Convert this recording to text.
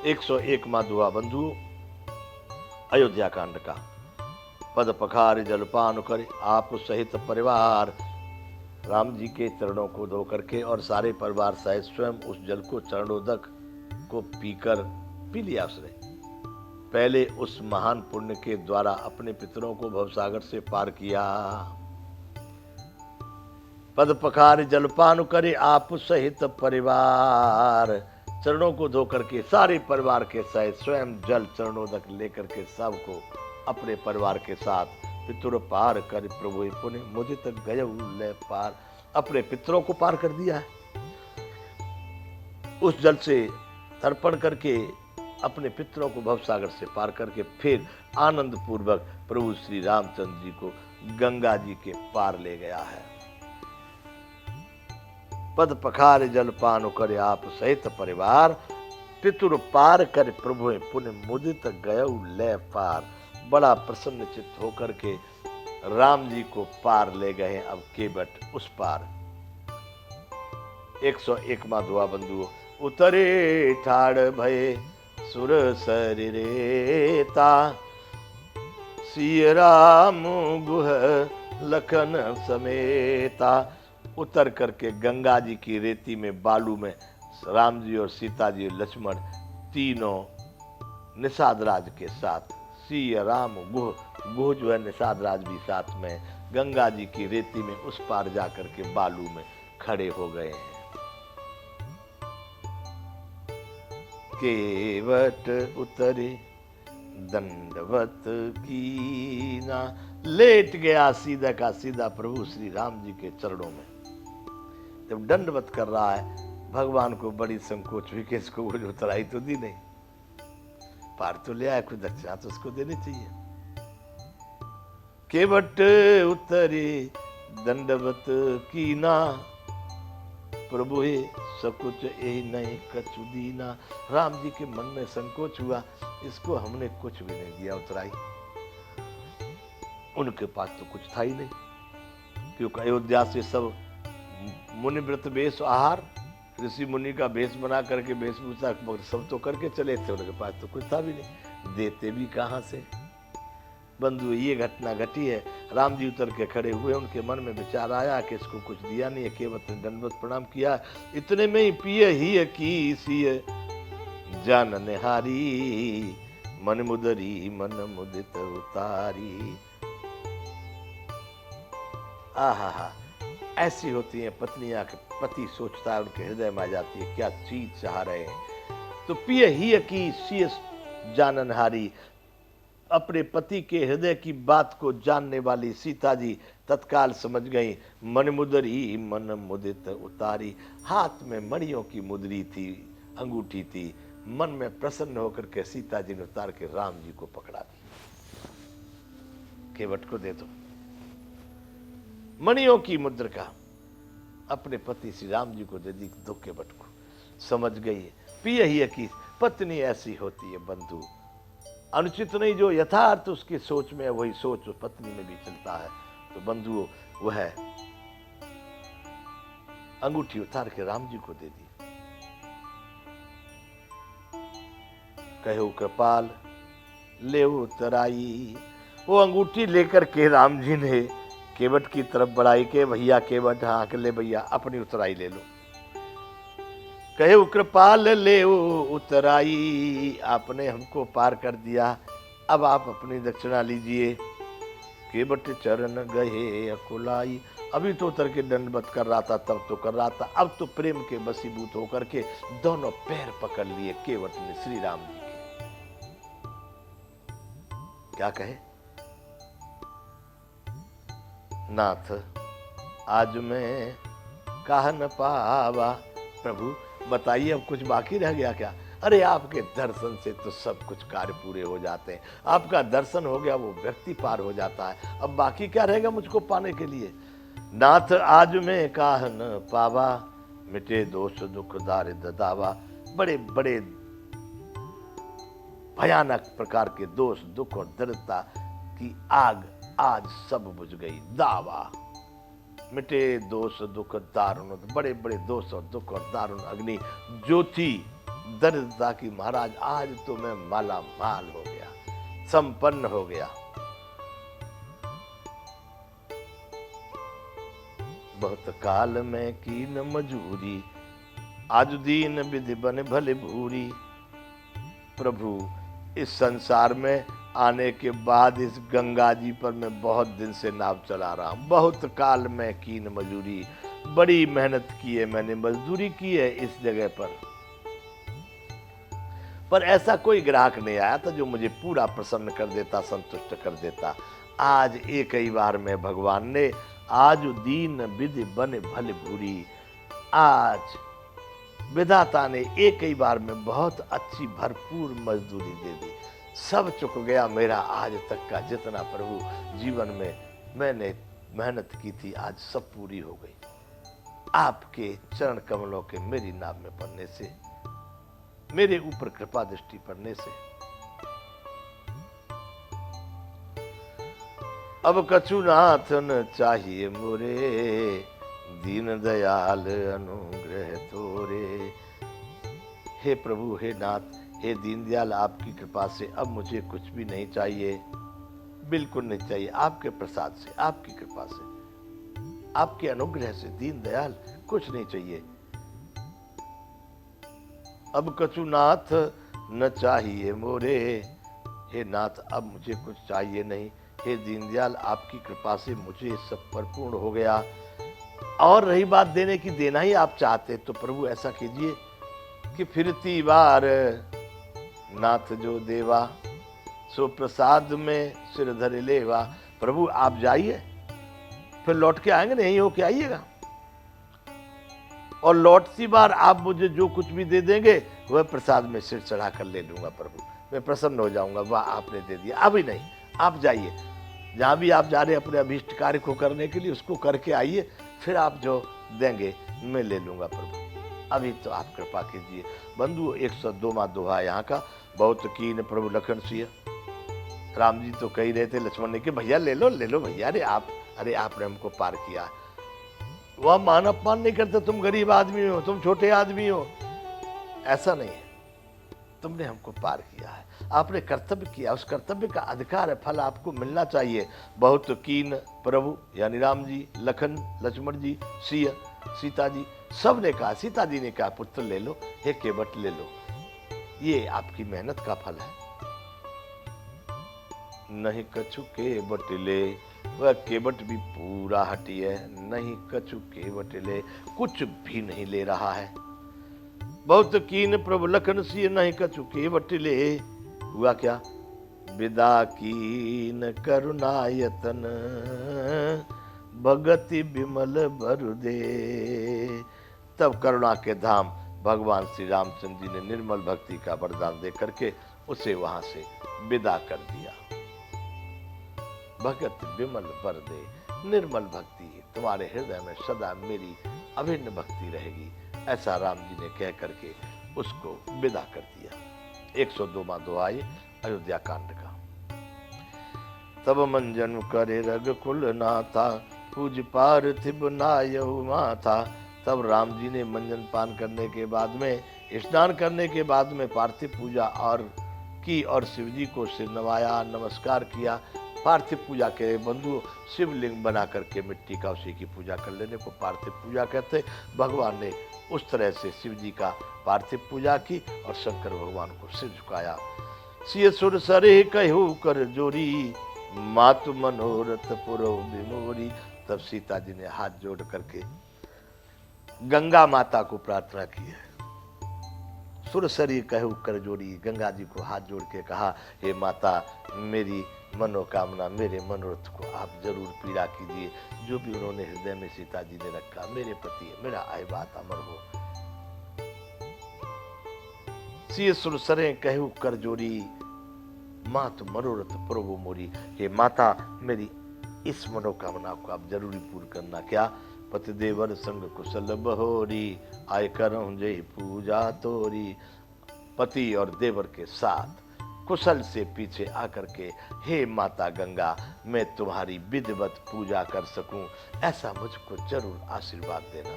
101वां दुआ बंधु अयोध्या कांड का। पद पखार जलपान कर आप सहित परिवार। राम जी के चरणों को धो करके और सारे परिवार सहित स्वयं उस जल को चरणोदक को पीकर पी लिया उसने। पहले उस महान पुण्य के द्वारा अपने पितरों को भवसागर से पार किया। पद पखार जलपान करे आप सहित परिवार। चरणों को धो करके सारे परिवार के सहित स्वयं जल चरणोदक लेकर के सबको अपने परिवार के साथ पितृ पार कर प्रभु पुण्य मुदित गय पार। अपने पितरों को पार कर दिया है उस जल से तर्पण करके। अपने पितरों को भवसागर से पार करके फिर आनंद पूर्वक प्रभु श्री रामचंद्र जी को गंगा जी के पार ले गया है। पद पखार जलपान कर आप सहित परिवार। पितुर पार कर प्रभु पुण्य मुदित गय ले पार। बड़ा प्रसन्न चित्त होकर के राम जी को पार ले गए अब केवट उस पार। 101वां दुआ बंधु उतरे ठाड़ भये सुर शरीरेता। सिय राम गुह लखन समेता। उतर करके गंगा जी की रेती में बालू में राम जी और सीता जी लक्ष्मण तीनों निषाद राज के साथ। सिय राम गुह गुह जो है निषाद राज भी साथ में गंगा जी की रेती में उस पार जाकर के बालू में खड़े हो गए हैं। केवट उतरे दंडवत कीना। लेट गया सीधा का सीधा प्रभु श्री राम जी के चरणों में। जब दंडवत कर रहा है भगवान को बड़ी संकोच हुई कि इसको वो उतराई तो दी नहीं, पार तो ले आया, कुछ दक्षिणा तो उसको देनी चाहिए। केवट उतरे दंडवत कीना। प्रभु हे सकुच यही नहीं कछु दीना। राम जी के मन में संकोच हुआ, इसको हमने कुछ भी नहीं दिया उतराई। उनके पास तो कुछ था ही नहीं, क्योंकि अयोध्या से सब मुनि व्रत वेश आहार ऋषि मुनि का वेश बना करके वेशभूषा सब तो करके चले थे। उनके पास तो कुछ था भी नहीं, देते भी कहां से। बंधु ये घटना घटी है। राम जी उतर के खड़े हुए, उनके मन में विचार आया कि इसको कुछ दिया नहीं है। केवट ने दंडवत प्रणाम किया, इतने में ही पिय ही की सिय जान निहारी। मन मुदरी मन मुदित उतारी। आहा, ऐसी होती है पत्नियां के पति सोचता है उनके हृदय में आ जाती है क्या चीज चाह रहे हैं। तो पिय ही की सिय जानन हारी। अपने पति के हृदय की बात को जानने वाली सीता जी तत्काल समझ गई। मन मुदरी मन मुदित उतारी। हाथ में मणियों की मुदरी थी, अंगूठी थी। मन में प्रसन्न होकर के सीता जी ने उतार के राम जी को पकड़ा दी। केवट को दे दो मणियों की मुद्रिका। अपने पति श्री राम जी को दे दी दो केवट को। समझ गई पिय ही की पत्नी ऐसी होती है बंधु, अनुचित नहीं, जो यथार्थ उसकी सोच में है वही सोच पत्नी में भी चलता है। तो बंधुओं वह अंगूठी उतार के राम जी को दे दी। कहो कृपाल ले उतराई। वो अंगूठी लेकर के राम जी ने केवट की तरफ बढ़ाई के भैया केवट, हाँ के ले भैया अपनी उतराई ले लो। कहे कृपाल ले उतराई, आपने हमको पार कर दिया, अब आप अपनी दक्षिणा लीजिए। केवट चरण गए अकुलाई। अभी तो उतर के दंडवत कर रहा था, तब तो कर रहा था, अब तो प्रेम के बसीभूत होकर के दोनों पैर पकड़ लिए केवट ने श्री राम जी के। क्या कहे, नाथ आज मैं कह न पावा। प्रभु बताइए अब कुछ बाकी रह गया क्या? अरे आपके दर्शन से तो सब कुछ कार्य पूरे हो जाते हैं। आपका दर्शन हो गया वो व्यक्ति पार हो जाता है, अब बाकी क्या रहेगा मुझको पाने के लिए? नाथ आज मैं काह न पावा, मिटे दोष दुख दारिद्र दावा। बड़े बड़े भयानक प्रकार के दोष दुख और दरिद्रता की आग आज सब बुझ गई। दावा मिटे दोष दुख दारुण, बड़े बड़े दोष और दुख और दारुण अग्नि जो थी दरिद्रता की महाराज आज तो मैं माला माल हो गया, संपन्न हो गया। बहुत काल में कीन मजूरी, आज दीन विधि बन भले भूरी। प्रभु इस संसार में आने के बाद इस गंगा जी पर मैं बहुत दिन से नाव चला रहा हूं। बहुत काल में कीन मजूरी, बड़ी मेहनत की है मैंने, मजदूरी की है इस जगह पर ऐसा कोई ग्राहक नहीं आया था जो मुझे पूरा प्रसन्न कर देता, संतुष्ट कर देता। आज एक ही बार में भगवान ने, आज दीन विधि बने भले भूरी, आज विधाता ने एक ही बार में बहुत अच्छी भरपूर मजदूरी दे दी। सब चुक गया मेरा आज तक का जितना प्रभु जीवन में मैंने मेहनत की थी, आज सब पूरी हो गई आपके चरण कमलों के मेरी नाम में पड़ने से, मेरे ऊपर कृपा दृष्टि पड़ने से। अब कछु नाथ न चाहिए मोरे, दीन दयाल अनुग्रह तोरे। हे प्रभु, हे नाथ, हे दीनदयाल, आपकी कृपा से अब मुझे कुछ भी नहीं चाहिए, बिल्कुल नहीं चाहिए। आपके प्रसाद से, आपकी कृपा से, आपके अनुग्रह से, दीनदयाल, कुछ नहीं चाहिए। अब कछु नाथ न चाहिए मोरे, हे नाथ अब मुझे कुछ चाहिए नहीं। हे दीनदयाल, आपकी कृपा से मुझे सब परिपूर्ण हो गया। और रही बात देने की, देना ही आप चाहते तो प्रभु ऐसा कीजिए कि फिरती बार नाथ जो देवा, सो प्रसाद में सिर धरे लेवा। प्रभु आप जाइए, फिर लौट के आएंगे, नहीं हो के आइएगा, और लौटती बार आप मुझे जो कुछ भी दे देंगे वह प्रसाद में सिर चढ़ा कर ले लूंगा। प्रभु मैं प्रसन्न हो जाऊंगा, वाह आपने दे दिया। अभी नहीं, आप जाइए, जहां भी आप जा रहे अपने अभीष्ट कार्य को करने के लिए, उसको करके आइए, फिर आप जो देंगे मैं ले लूंगा। प्रभु अभी तो आप कृपा कीजिए। बंधु 102वां दोहा यहाँ का, बहुत कीन प्रभु लखन सिंह। राम जी तो कह रहे थे लक्ष्मण ने कि भैया ले लो भैया, अरे आपने हमको पार किया। वह मान अपमान नहीं करते, तुम गरीब आदमी हो, तुम छोटे आदमी हो, ऐसा नहीं है। तुमने हमको पार किया है, आपने कर्तव्य किया, उस कर्तव्य का अधिकार है, फल आपको मिलना चाहिए। बहुत कीन प्रभु यानी राम जी, लखन, लक्ष्मण जी, सिंह, सीता जी, सब ने कहा, सीता जी ने कहा पुत्र ले लो, हे केवट ले लो, ये आपकी मेहनत का फल है। नहीं कछु केवट ले, वह केवट भी पूरा हटी है, नहीं कछु केवट ले, कुछ भी नहीं ले रहा है। बहुत कीन प्रभु लखन सिंह, नहीं कछु केवट ले, हुआ क्या? विदा कीन करुणायतन, भगति विमल भरु दे। तब करुणा के धाम भगवान श्री रामचंद्र जी ने निर्मल भक्ति का वरदान दे करके उसे वहां से विदा कर दिया। भगत विमल बर दे, निर्मल भक्ति तुम्हारे हृदय में सदा मेरी अभिन्न भक्ति रहेगी, ऐसा राम जी ने कह करके उसको विदा कर दिया। 102वां दोहा अयोध्या कांड का। तब मंजन करे रघुकुल नाथा, पूज पार्थिव नायहु माथा। तब राम जी ने मंजन पान करने के बाद में, स्नान करने के बाद में पार्थिव पूजा और शिव जी को सिर नवाया, नमस्कार किया। पार्थिव पूजा के बंधु शिवलिंग बना करके मिट्टी का उसी की पूजा कर लेने को पार्थिव पूजा कहते। भगवान ने उस तरह से शिव जी का पार्थिव पूजा की और शंकर भगवान को सिर झुकाया। सिय सुर सरे कहु कर जोरी, मातु मनोरथ पुरो विमोरी। तब सीता जी ने हाथ जोड़ करके गंगा माता को प्रार्थना की है। सुरसरी कहु कर जोड़ी, गंगा जी को हाथ जोड़ के कहा, हे माता मेरी मनोकामना, मेरे मनोरथ को आप जरूर पूरा कीजिए। जो भी उन्होंने हृदय में सीता जी ने रखा मेरे प्रति, मेरा आय बात अमर हो। सिय सुरसरे कहु कर जोड़ी, मात मनोरथ प्रभु मोरी। हे माता मेरी इस मनोकामना को आप जरूरी पूर्ण करना। क्या? पति देवर संग कुशल बहोरी, आय करऊं जय पूजा तोरी। पति और देवर के साथ कुशल से पीछे आकर के, हे माता गंगा मैं तुम्हारी विधिवत पूजा कर सकूं, ऐसा मुझको जरूर आशीर्वाद देना।